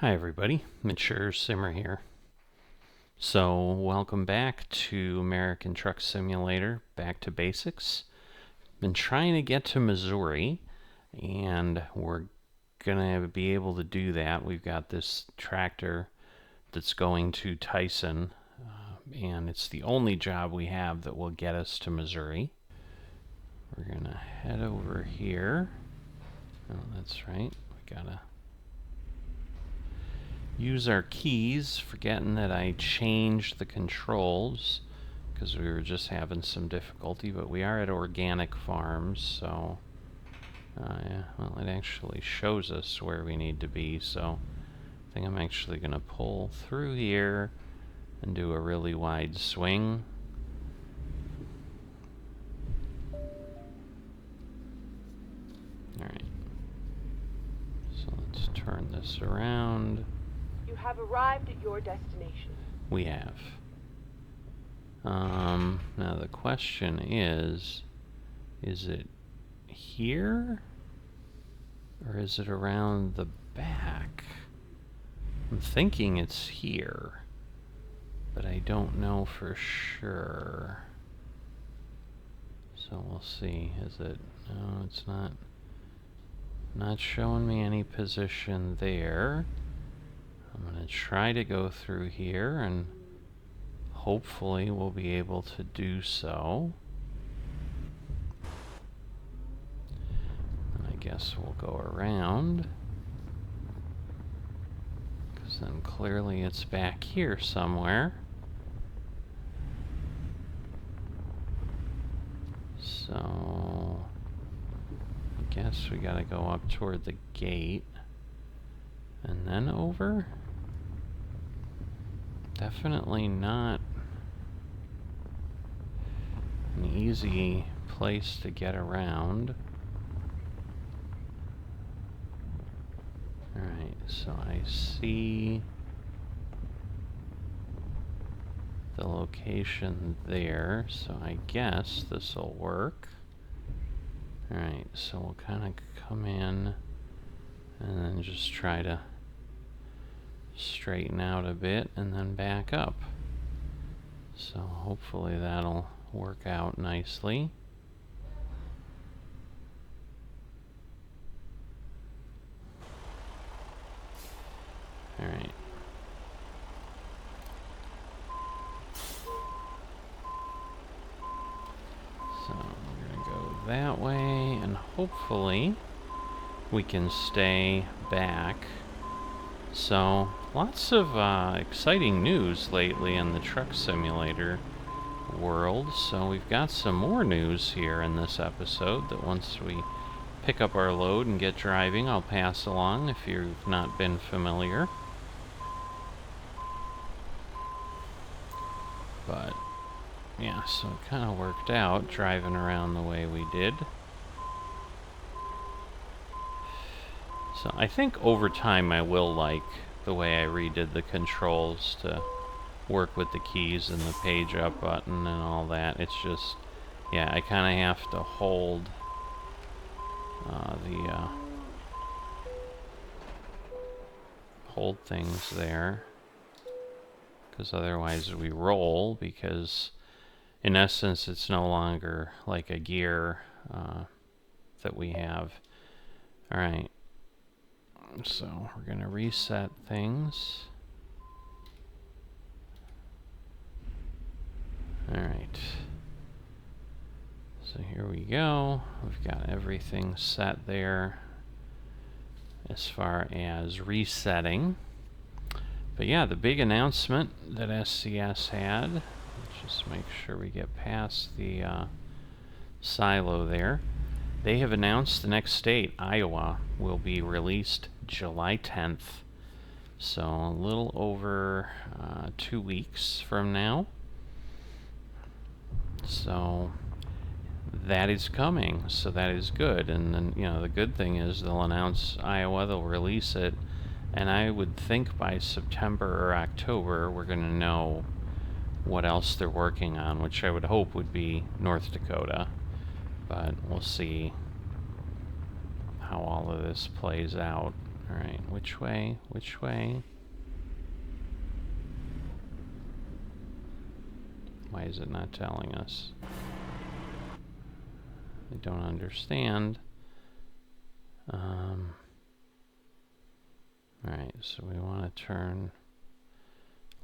Hi everybody, Mature Simmer here. So welcome back to American Truck Simulator, back to basics. Been trying to get to Missouri, and we're gonna be able to do that. We've got this tractor that's going to Tyson, and it's the only job we have that will get us to Missouri. We're gonna head over here. Oh, that's right, we gotta use our keys, forgetting that I changed the controls because we were just having some difficulty, but we are at Organic Farms, so yeah, well, it actually shows us where we need to be, so I think I'm actually going to pull through here and do a really wide swing. Alright, so let's turn this around. You have arrived at your destination. We have. Now the question is it here? Or is it around the back? I'm thinking it's here, but I don't know for sure. So we'll see. Is it? No, it's not. Not showing me any position there. I'm going to try to go through here, and hopefully we'll be able to do so. And I guess we'll go around, because then clearly it's back here somewhere. So I guess we gotta go up toward the gate and then over. Definitely not an easy place to get around. Alright, so I see the location there, so I guess this will work. Alright, so we'll kind of come in and then just try to straighten out a bit and then back up. So hopefully that'll work out nicely. Alright. So we're gonna go that way, and hopefully we can stay back. So lots of exciting news lately in the truck simulator world. So we've got some more news here in this episode that once we pick up our load and get driving, I'll pass along if you've not been familiar. But yeah, so it kind of worked out driving around the way we did. So I think over time I will like the way I redid the controls to work with the keys and the page up button and all that. It's just, yeah, I kind of have to hold hold things there, because otherwise we roll, because in essence it's no longer like a gear that we have. Alright, so we're gonna reset things. Alright, so here we go. We've got everything set there as far as resetting. But yeah, the big announcement that SCS had, let's just make sure we get past the silo there. They have announced the next state, Iowa, will be released July 10th. So a little over 2 weeks from now. So that is coming, so that is good. And then, you know, the good thing is they'll announce Iowa, they'll release it, and I would think by September or October we're going to know what else they're working on, which I would hope would be North Dakota. But we'll see how all of this plays out. Alright, which way? Which way? Why is it not telling us? I don't understand. Alright, so we want to turn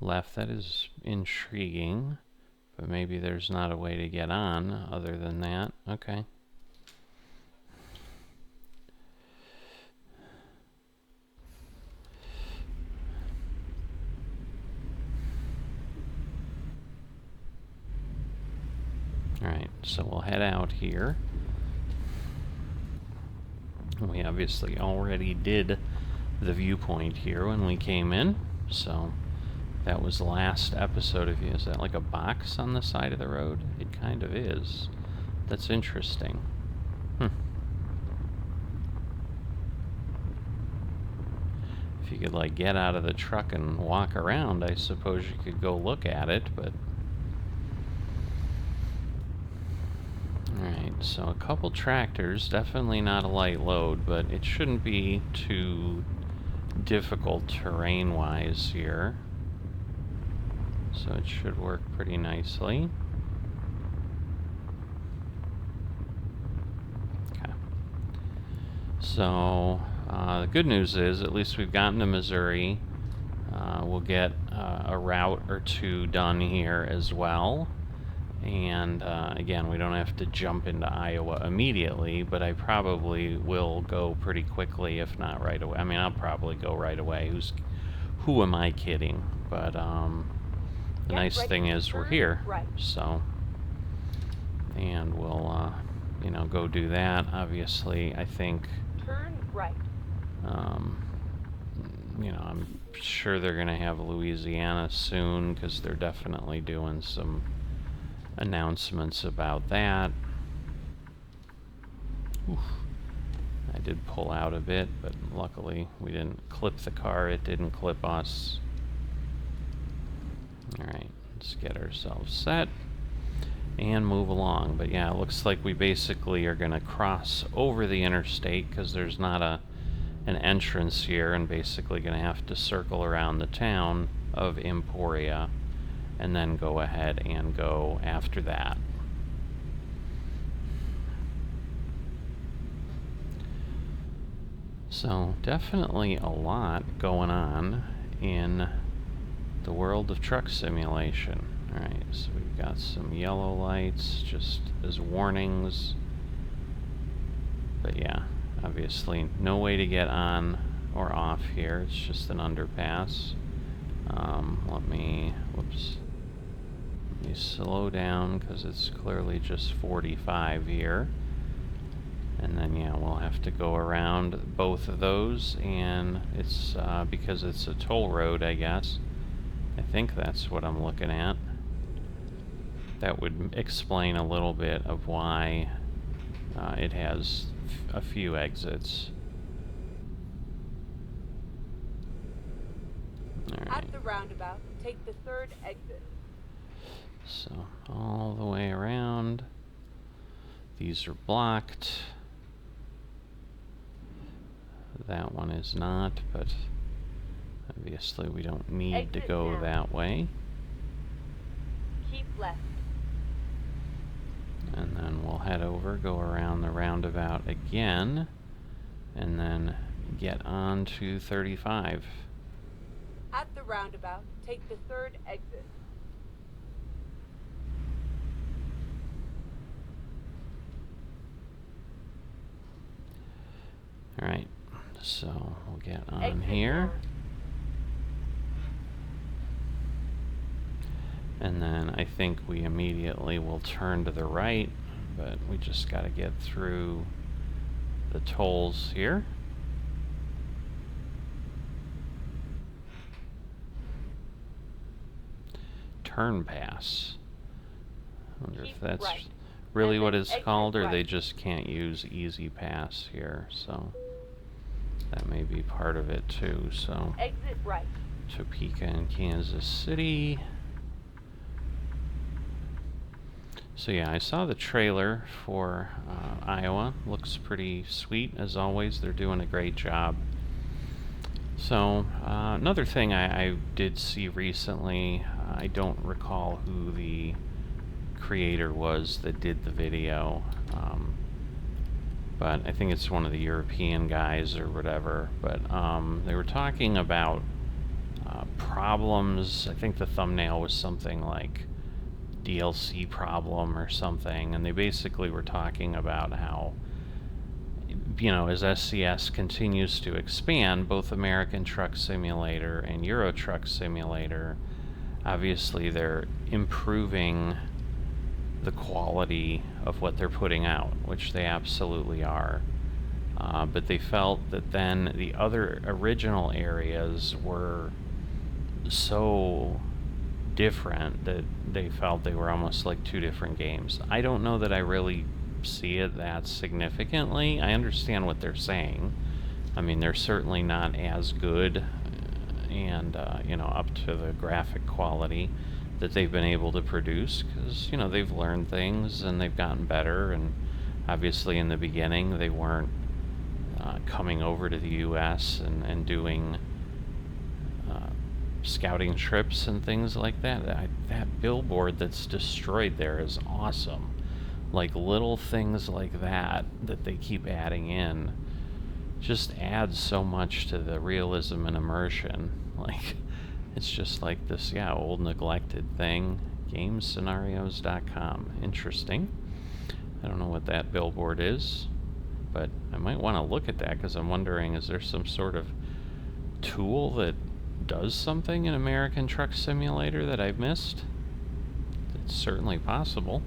left. That is intriguing, but maybe there's not a way to get on other than that. Okay. Alright, so we'll head out here. We obviously already did the viewpoint here when we came in, so that was the last episode of you. Is that like a box on the side of the road? It kind of is. That's interesting. If you could like get out of the truck and walk around, I suppose you could go look at it, but... Alright, so a couple tractors, definitely not a light load, but it shouldn't be too difficult terrain-wise here. So it should work pretty nicely. Okay. So, the good news is, at least we've gotten to Missouri. We'll get a route or two done here as well. And again, we don't have to jump into Iowa immediately, but I probably will go pretty quickly, if not right away. I mean, I'll probably go right away. Who am I kidding? But the nice thing is we're here, so, and we'll, you know, go do that. Obviously, I think, Turn right. you know, I'm sure they're gonna have Louisiana soon, because they're definitely doing some announcements about that. Oof. I did pull out a bit, but luckily we didn't clip the car, it didn't clip us. Alright, let's get ourselves set and move along. But yeah, it looks like we basically are going to cross over the interstate because there's not an entrance here, and basically going to have to circle around the town of Emporia and then go ahead and go after that. So definitely a lot going on in the world of Truck Simulation. Alright, so we've got some yellow lights just as warnings. But yeah, obviously no way to get on or off here. It's just an underpass. Let me slow down because it's clearly just 45 here. And then yeah, we'll have to go around both of those, and it's because it's a toll road, I guess. I think that's what I'm looking at. That would explain a little bit of why it has a few exits. All right. At the roundabout, take the third exit. So all the way around. These are blocked. That one is not, but obviously we don't need Exit to go now. that way. Keep left. And then we'll head over, go around the roundabout again, and then get on to 35. At the roundabout, take the third exit. Alright, so we'll get on Exit here. north. And then I think we immediately will turn to the right, but we just got to get through the tolls here. Turn pass. I wonder if Keep that's right. really And what then it's exit called, or they right. just can't use Easy Pass here, so that may be part of it too. So Exit right. Topeka and Kansas City. So yeah, I saw the trailer for Iowa. Looks pretty sweet, as always. They're doing a great job So, another thing I did see recently, I don't recall who the creator was that did the video, but I think it's one of the European guys or whatever. But they were talking about problems. I think the thumbnail was something like DLC problem or something, and they basically were talking about how, as SCS continues to expand, both American Truck Simulator and Euro Truck Simulator, obviously they're improving the quality of what they're putting out, which they absolutely are. But they felt that then the other original areas were so different that they felt they were almost like two different games. I don't know that I really see it that significantly. I understand what they're saying. I mean, they're certainly not as good and up to the graphic quality that they've been able to produce, because they've learned things and they've gotten better. And obviously in the beginning they weren't coming over to the US and doing scouting trips and things like that. That billboard that's destroyed there is awesome. Like, little things like that they keep adding in just adds so much to the realism and immersion. Like, it's just like this, old neglected thing. Gamescenarios.com. Interesting. I don't know what that billboard is, but I might want to look at that, because I'm wondering, is there some sort of tool that does something in American Truck Simulator that I've missed? It's certainly possible.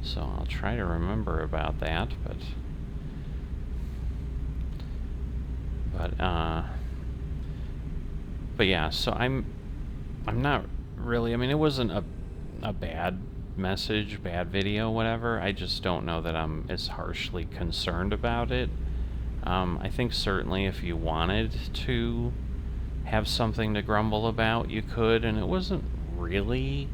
So I'll try to remember about that, but yeah, so I'm not really, I mean, it wasn't a bad message, bad video, whatever. I just don't know that I'm as harshly concerned about it. I think certainly if you wanted to have something to grumble about, you could, and it wasn't really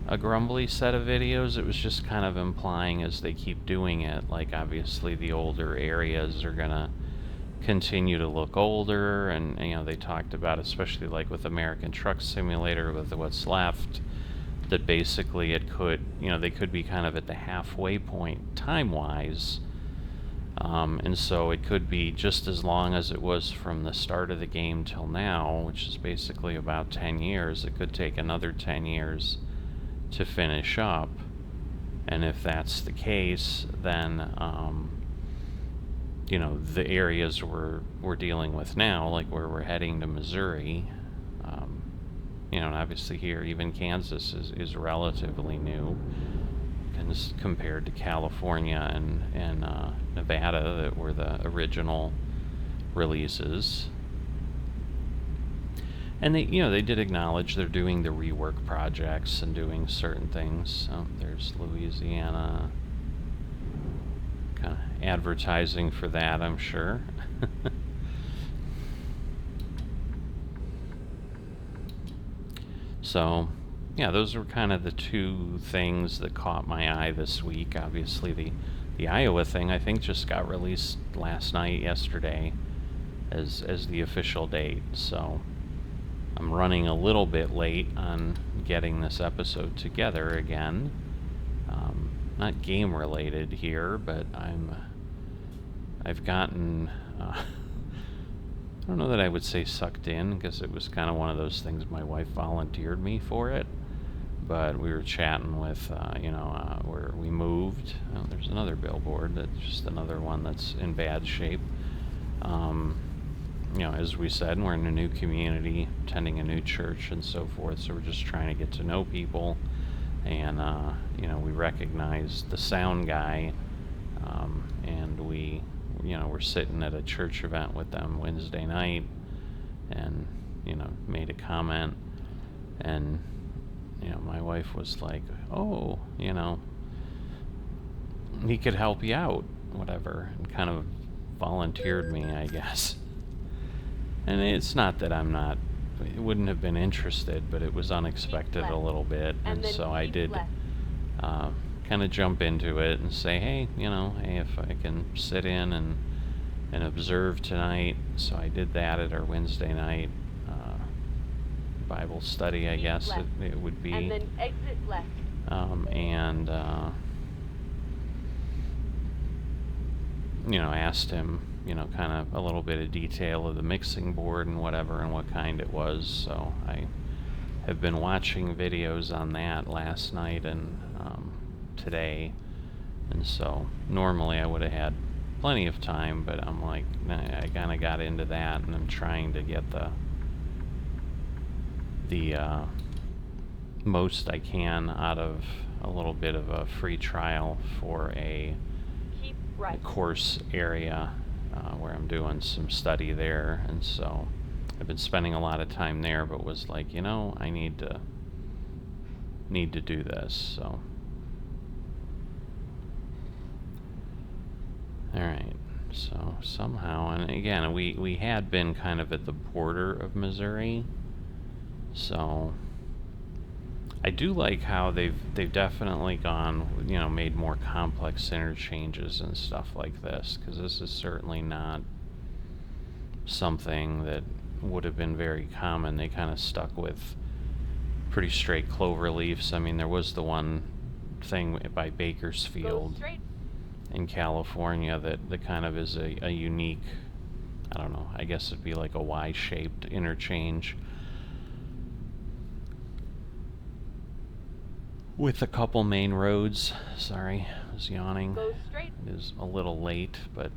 a grumbly set of videos. It was just kind of implying, as they keep doing it, like, obviously the older areas are gonna continue to look older, and they talked about, especially like with American Truck Simulator, with what's left, that basically it could, they could be kind of at the halfway point time-wise. And so it could be just as long as it was from the start of the game till now, which is basically about 10 years. It could take another 10 years to finish up. And if that's the case, then, the areas we're dealing with now, like where we're heading to Missouri, and obviously here, even Kansas is relatively new compared to California and Nevada, that were the original releases. And they did acknowledge they're doing the rework projects and doing certain things. There's Louisiana, kind of advertising for that, I'm sure. So, yeah, those were kind of the two things that caught my eye this week. Obviously, the Iowa thing, I think, just got released last night, yesterday, as the official date. So I'm running a little bit late on getting this episode together again. Not game related here, but I've gotten, I don't know that I would say sucked in, because it was kind of one of those things, my wife volunteered me for it. But we were chatting with, where we moved. Oh, there's another billboard, that's just another one that's in bad shape. As we said, we're in a new community, attending a new church and so forth, so we're just trying to get to know people. And, we recognized the sound guy, and we're sitting at a church event with them Wednesday night, and, made a comment, and my wife was like, oh, he could help you out, whatever, and kind of volunteered me, I guess. And it's not that it wouldn't have been interested, but it was unexpected a little bit, and so I did kind of jump into it and say, hey, if I can sit in and and observe tonight, so I did that at our Wednesday night Bible study, I guess it would be. And then exit left. Asked him, kind of a little bit of detail of the mixing board and whatever and what kind it was. So I have been watching videos on that last night and today. And so normally I would have had plenty of time, but I'm like, I kind of got into that, and I'm trying to get the most I can out of a little bit of a free trial for a Keep right. course area where I'm doing some study there. And so I've been spending a lot of time there, but was like, I need to do this. So alright, so somehow, and again, we had been kind of at the border of Missouri, so I do like how they've definitely gone, made more complex interchanges and stuff like this, because this is certainly not something that would have been very common. They kind of stuck with pretty straight clover leaves. I mean, there was the one thing by Go Bakersfield straight. in California that kind of is a unique, I don't know, I guess it'd be like a Y-shaped interchange with a couple main roads. Sorry, I was yawning. Go straight. It is a little late, but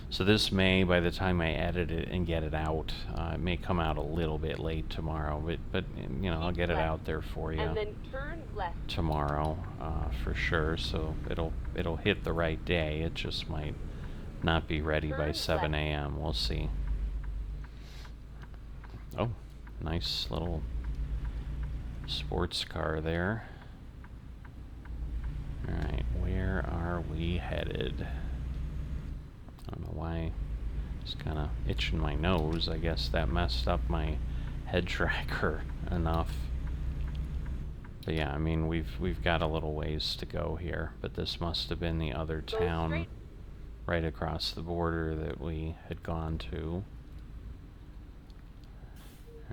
so this may, by the time I edit it and get it out, it may come out a little bit late tomorrow, but I'll get it out there for you And then turn left. tomorrow for sure. So it'll hit the right day. It just might not be ready by Turn 7 left. a.m. We'll see. Oh, nice little sports car there. Alright, where are we headed? I don't know why. It's kind of itching my nose. I guess that messed up my head tracker enough. But yeah, I mean, we've got a little ways to go here, but this must have been the other Go town straight. right across the border that we had gone to.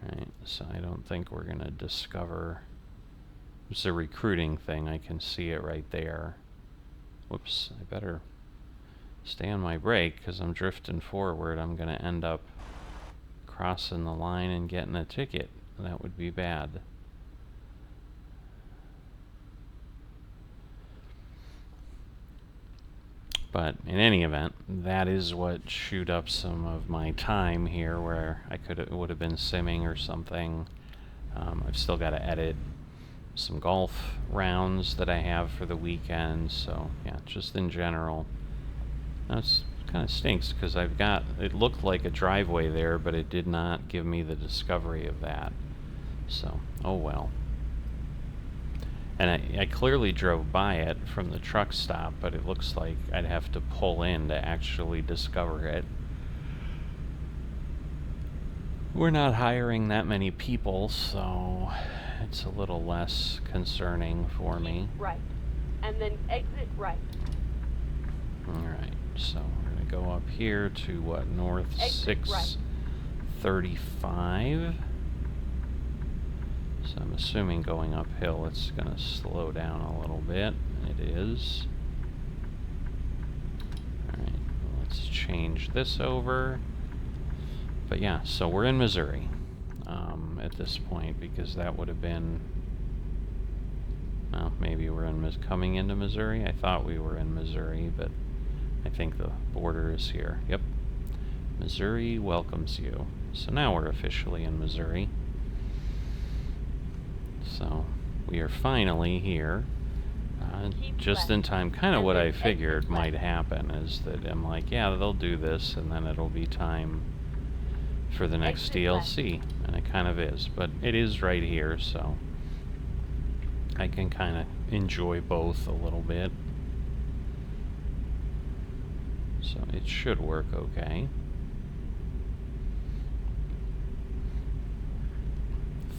Alright, so I don't think we're gonna discover. It's a recruiting thing. I can see it right there. Whoops, I better stay on my brake because I'm drifting forward. I'm gonna end up crossing the line and getting a ticket. That would be bad. But in any event, that is what chewed up some of my time here, where it would have been simming or something. I've still got to edit some golf rounds that I have for the weekend. So yeah, just in general, that's kind of stinks because it looked like a driveway there, but it did not give me the discovery of that. So oh well. And I clearly drove by it from the truck stop, but it looks like I'd have to pull in to actually discover it. We're not hiring that many people, so it's a little less concerning for me. Keep right. And then exit right. Alright, so we're going to go up here to what, north Exit right. 635. So I'm assuming going uphill it's going to slow down a little bit. It is. Alright, let's change this over. But yeah, so we're in Missouri at this point, because that would have been, well, maybe we're coming into Missouri. I thought we were in Missouri, but I think the border is here. Yep. Missouri welcomes you. So now we're officially in Missouri. So we are finally here. Just in time. Kind of what I figured might happen is that I'm like, yeah, they'll do this, and then it'll be time for the next DLC. And it kind of is. But it is right here, so I can kind of enjoy both a little bit. So it should work okay.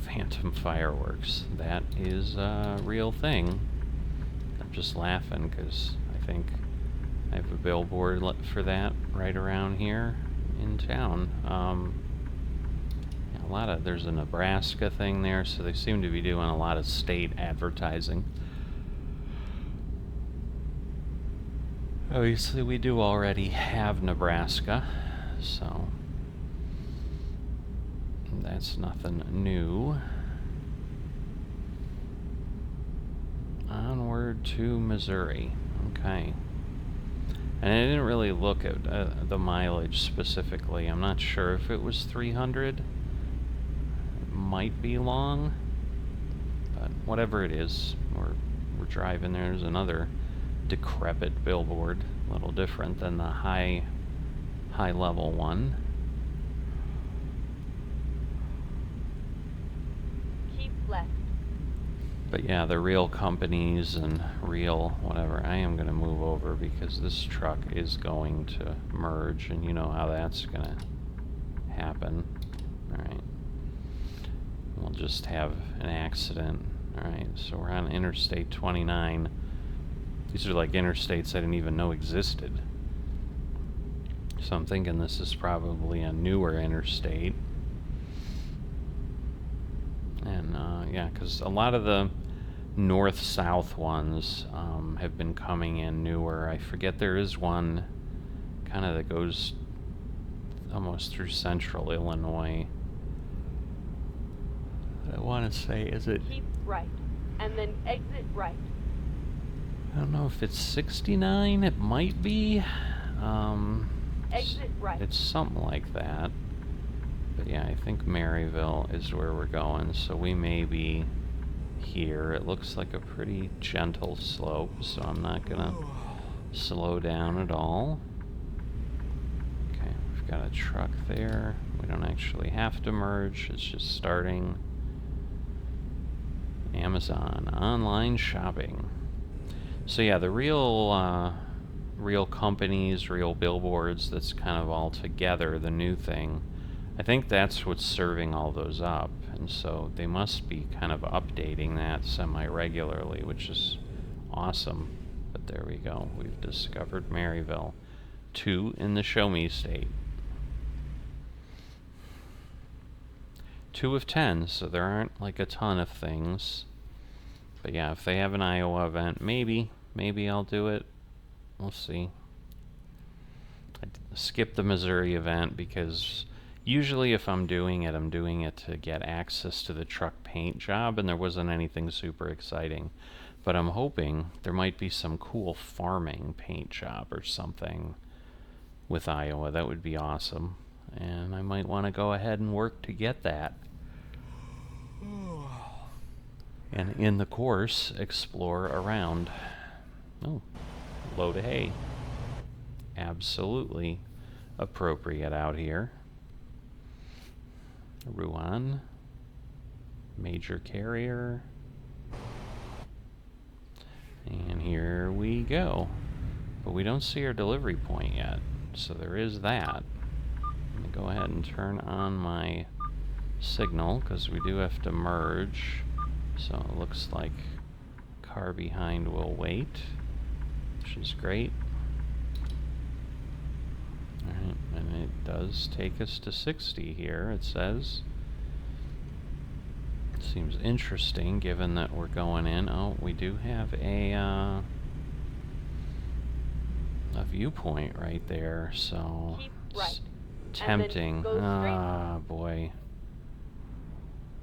Phantom fireworks. That is a real thing. I'm just laughing because I think I have a billboard for that right around here in town. There's a Nebraska thing there, so they seem to be doing a lot of state advertising. Obviously, we do already have Nebraska, so that's nothing new. Onward to Missouri. Okay. And I didn't really look at the mileage specifically. I'm not sure if it was 300. It might be long, but whatever it is, we're driving. There's another decrepit billboard, a little different than the high level one. Keep left. But yeah, the real companies and real whatever. I am going to move over because this truck is going to merge, and you know how that's going to happen. Alright. We'll just have an accident. Alright, so we're on Interstate 29. These are like interstates I didn't even know existed. So I'm thinking this is probably a newer interstate. And yeah, because a lot of the north-south ones have been coming in newer. I forget there is one kind of that goes almost through central Illinois. I want to say, is it? Keep right, and then exit right. I don't know if it's 69. It might be. Exit right. It's something like that. But yeah, I think Maryville is where we're going, so we may be here. It looks like a pretty gentle slope, so I'm not gonna slow down at all. Okay, we've got a truck there. We don't actually have to merge, it's just starting. Amazon online shopping. So yeah, the real companies, real billboards, that's kind of all together, the new thing. I think that's what's serving all those up, and so they must be kind of updating that semi-regularly, which is awesome. But there we go, we've discovered Maryville. 2 in the Show Me State. 2 of 10, so there aren't like a ton of things. But yeah, if they have an Iowa event, maybe I'll do it. We'll see. I skipped the Missouri event because usually if I'm doing it to get access to the truck paint job, and there wasn't anything super exciting. But I'm hoping there might be some cool farming paint job or something with Iowa. That would be awesome. And I might want to go ahead and work to get that. And in the course, explore around. Oh, load of hay. Absolutely appropriate out here. Ruan, major carrier. And here we go. But we don't see our delivery point yet, so there is that. Let me go ahead and turn on my signal, because we do have to merge. So it looks like car behind will wait, which is great. Alright, and it does take us to 60 here, it says. Seems interesting given that we're going in. Oh, we do have a viewpoint right there, so Keep right. tempting. Go straight. Ah, boy.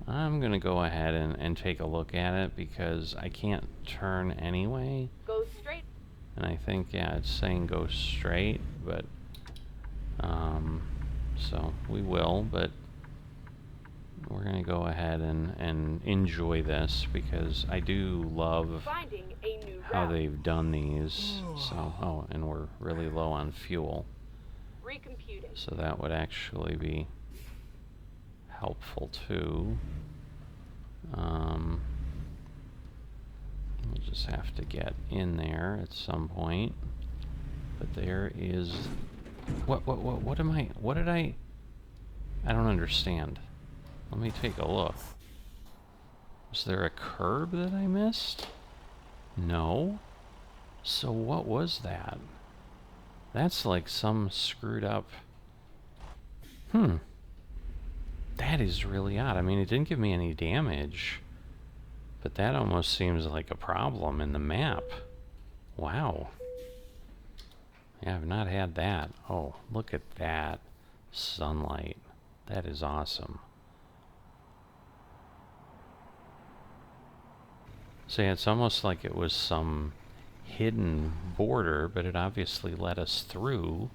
I'm gonna go ahead and take a look at it because I can't turn anyway. Go straight. And I think, yeah, it's saying go straight, but so we will, but we're gonna go ahead and enjoy this because I do love Finding a new how route. they've done these. So, oh, and we're really low on fuel, Recomputing. so that would actually be helpful too. We'll just have to get in there at some point. But there is what did I don't understand. Let me take a look. Was there a curb that I missed? No. So what was that? That's like some screwed up... That is really odd. I mean, it didn't give me any damage, but that almost seems like a problem in the map. Wow. Yeah, I've not had that. Oh, look at that sunlight. That is awesome. So yeah, it's almost like it was some hidden border, but it obviously let us through.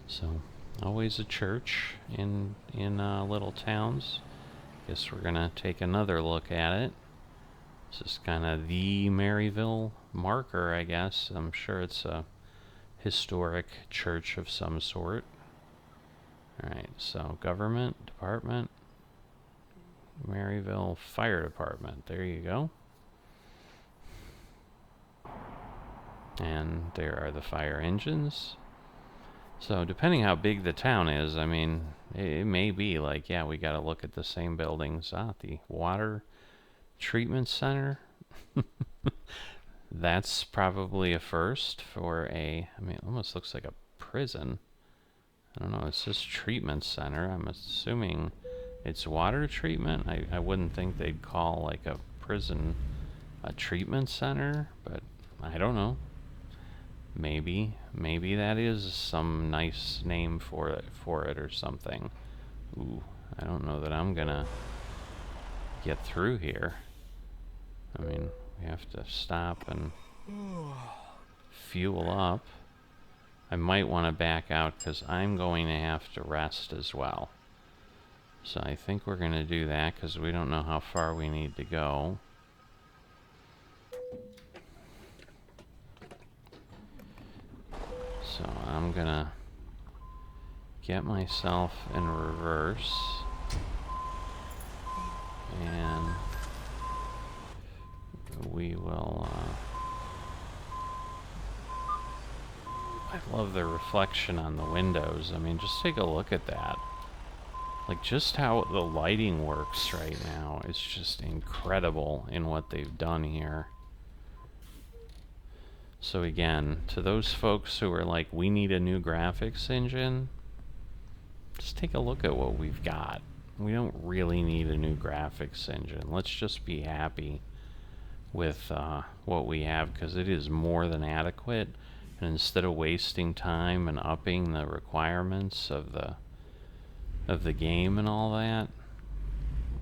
So, always a church in little towns. Guess we're gonna take another look at it. This is kind of the Maryville marker, I guess. I'm sure it's a historic church of some sort. Alright, so government, department, Maryville Fire Department. There you go. And there are the fire engines. So depending how big the town is, I mean, it may be like, yeah, we got to look at the same buildings. The water treatment center. That's probably a first for I mean, it almost looks like a prison. I don't know, it says treatment center. I'm assuming it's water treatment. I wouldn't think they'd call like a prison a treatment center, but I don't know. Maybe that is some nice name for it or something. Ooh, I don't know that I'm gonna get through here. I mean, we have to stop and fuel up. I might want to back out because I'm going to have to rest as well. So I think we're going to do that because we don't know how far we need to go. So I'm going to get myself in reverse. And we will... I love the reflection on the windows. I mean, just take a look at that. Like, just how the lighting works right now is just incredible in what they've done here. So again, to those folks who are like, we need a new graphics engine, just take a look at what we've got. We don't really need a new graphics engine. Let's just be happy with what we have, because it is more than adequate. And instead of wasting time and upping the requirements of the game and all that,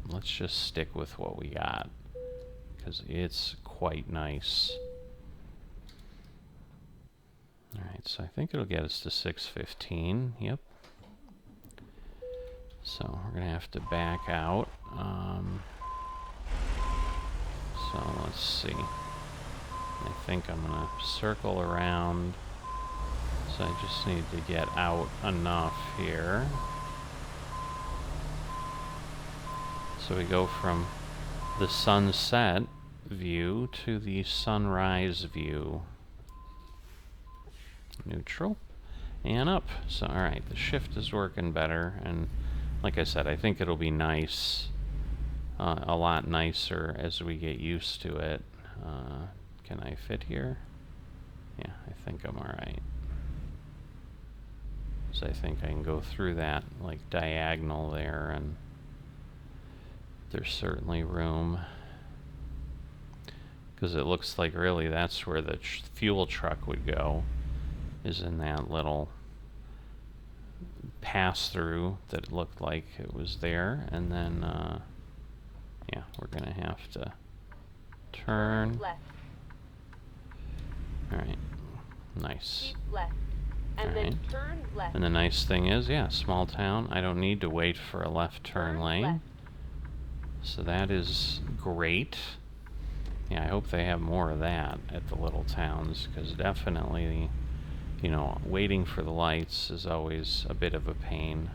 let's just stick with what we got, because it's quite nice. Alright, so I think it'll get us to 615. Yep. So we're going to have to back out. So let's see. I think I'm going to circle around. So I just need to get out enough here. So we go from the sunset view to the sunrise view. Neutral. And up. So, alright, the shift is working better. And like I said, I think it'll be nice. A lot nicer as we get used to it. Can I fit here? Yeah, I think I'm alright. So I think I can go through that, like, diagonal there, and there's certainly room. Because it looks like really that's where the fuel truck would go, is in that little pass-through that looked like it was there. And then, yeah, we're going to have to turn. Left. Alright, nice. Keep left. And then turn left. And the nice thing is, yeah, small town, I don't need to wait for a left turn lane. Left. So that is great. Yeah, I hope they have more of that at the little towns, because definitely, you know, waiting for the lights is always a bit of a pain.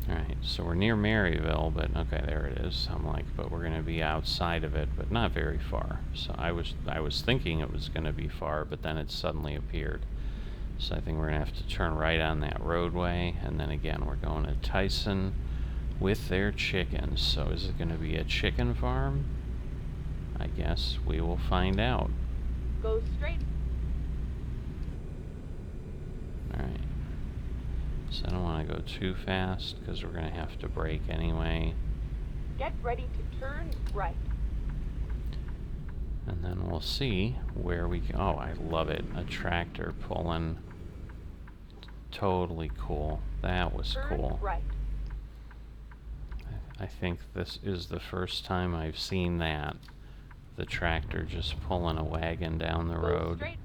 Alright, so we're near Maryville, but okay, there it is. I'm like, but we're going to be outside of it, but not very far. So I was thinking it was going to be far, but then it suddenly appeared. So I think we're going to have to turn right on that roadway, and then again, we're going to Tyson with their chickens. So is it going to be a chicken farm? I guess we will find out. Go straight. Alright. So I don't want to go too fast because we're going to have to brake anyway. Get ready to turn right. And then we'll see where we can. Oh, I love it. A tractor pulling. Totally cool. That was Turn cool. right. I think this is the first time I've seen that. The tractor just pulling a wagon down the Go road. straight.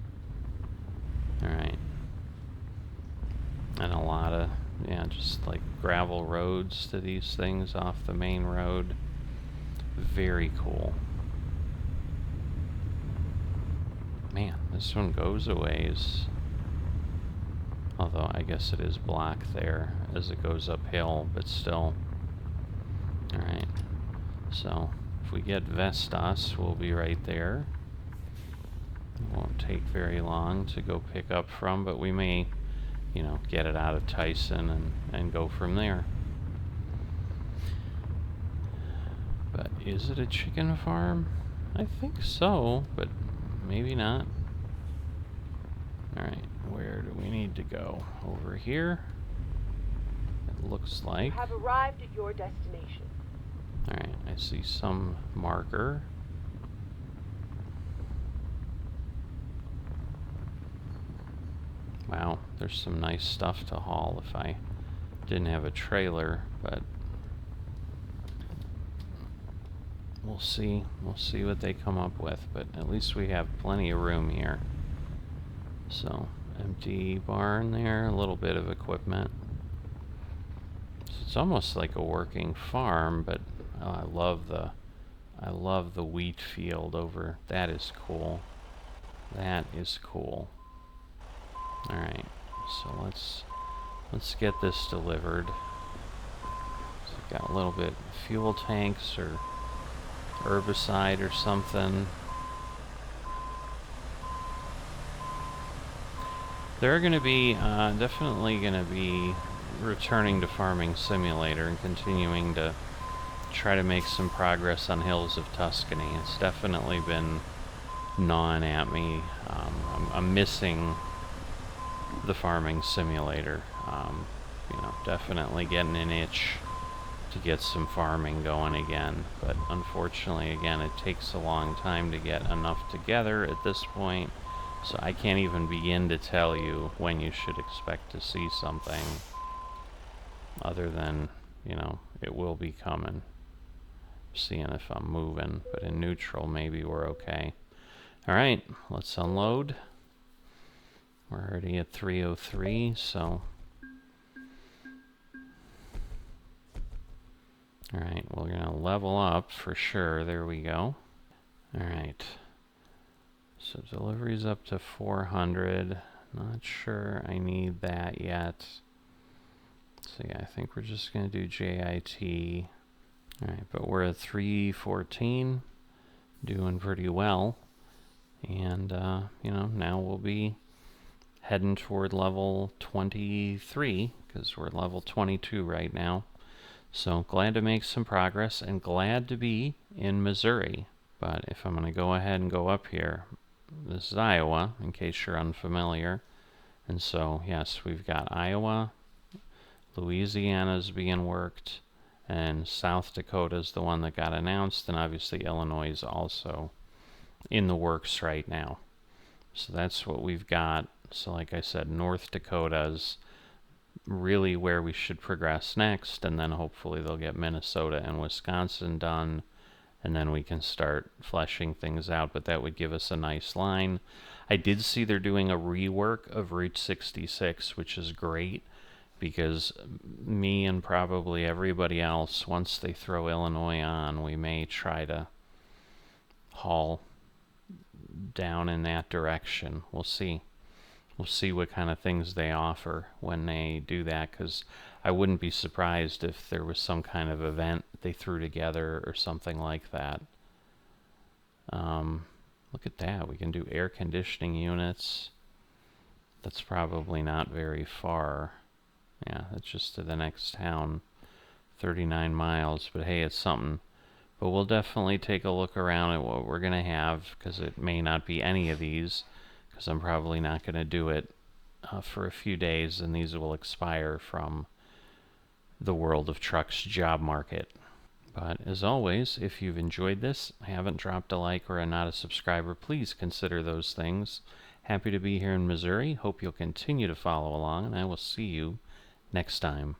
Alright. And a lot of, yeah, just like gravel roads to these things off the main road. Very cool. Man, this one goes a ways. Although I guess it is block there as it goes uphill, but still. Alright. So, if we get Vestas, we'll be right there. It won't take very long to go pick up from, but we may, you know, get it out of Tyson and go from there. But is it a chicken farm? I think so, but maybe not. Alright, where do we need to go? Over here? It looks like. You have arrived at your destination. Alright, I see some marker. Wow, there's some nice stuff to haul if I didn't have a trailer, but we'll see. We'll see what they come up with, but at least we have plenty of room here. So, empty barn there, a little bit of equipment. So it's almost like a working farm, but oh, I love the wheat field over. That is cool. That is cool. All right, so let's get this delivered. So we've got a little bit of fuel tanks or herbicide or something. They're going to be definitely going to be returning to Farming Simulator and continuing to try to make some progress on Hills of Tuscany. It's definitely been gnawing at me. I'm missing the Farming Simulator. You know, definitely getting an itch to get some farming going again. But unfortunately, again, it takes a long time to get enough together at this point. So I can't even begin to tell you when you should expect to see something other than, you know, it will be coming. Seeing if I'm moving, but in neutral maybe we're okay. Alright, let's unload. We're already at 303, so alright, we're gonna level up for sure. There we go. Alright. So delivery's up to 400. Not sure I need that yet. So yeah, I think we're just gonna do JIT. Alright, but we're at 314. Doing pretty well. And you know, now we'll be heading toward level 23 because we're level 22 right now. So glad to make some progress and glad to be in Missouri. But if I'm going to go ahead and go up here, this is Iowa, in case you're unfamiliar. And so, yes, we've got Iowa, Louisiana's being worked, and South Dakota's the one that got announced, and obviously Illinois is also in the works right now. So that's what we've got. So like I said, North Dakota's really where we should progress next, and then hopefully they'll get Minnesota and Wisconsin done, and then we can start fleshing things out, but that would give us a nice line. I did see they're doing a rework of Route 66, which is great, because me and probably everybody else, once they throw Illinois on, we may try to haul down in that direction. We'll see. We'll see what kind of things they offer when they do that, because I wouldn't be surprised if there was some kind of event they threw together or something like that. Look at that. We can do air conditioning units. That's probably not very far. Yeah, that's just to the next town. 39 miles, but hey, it's something. But we'll definitely take a look around at what we're going to have, because it may not be any of these, because I'm probably not going to do it for a few days, and these will expire from the World of Trucks job market. But as always, if you've enjoyed this, haven't dropped a like or are not a subscriber, please consider those things. Happy to be here in Missouri. Hope you'll continue to follow along, and I will see you next time.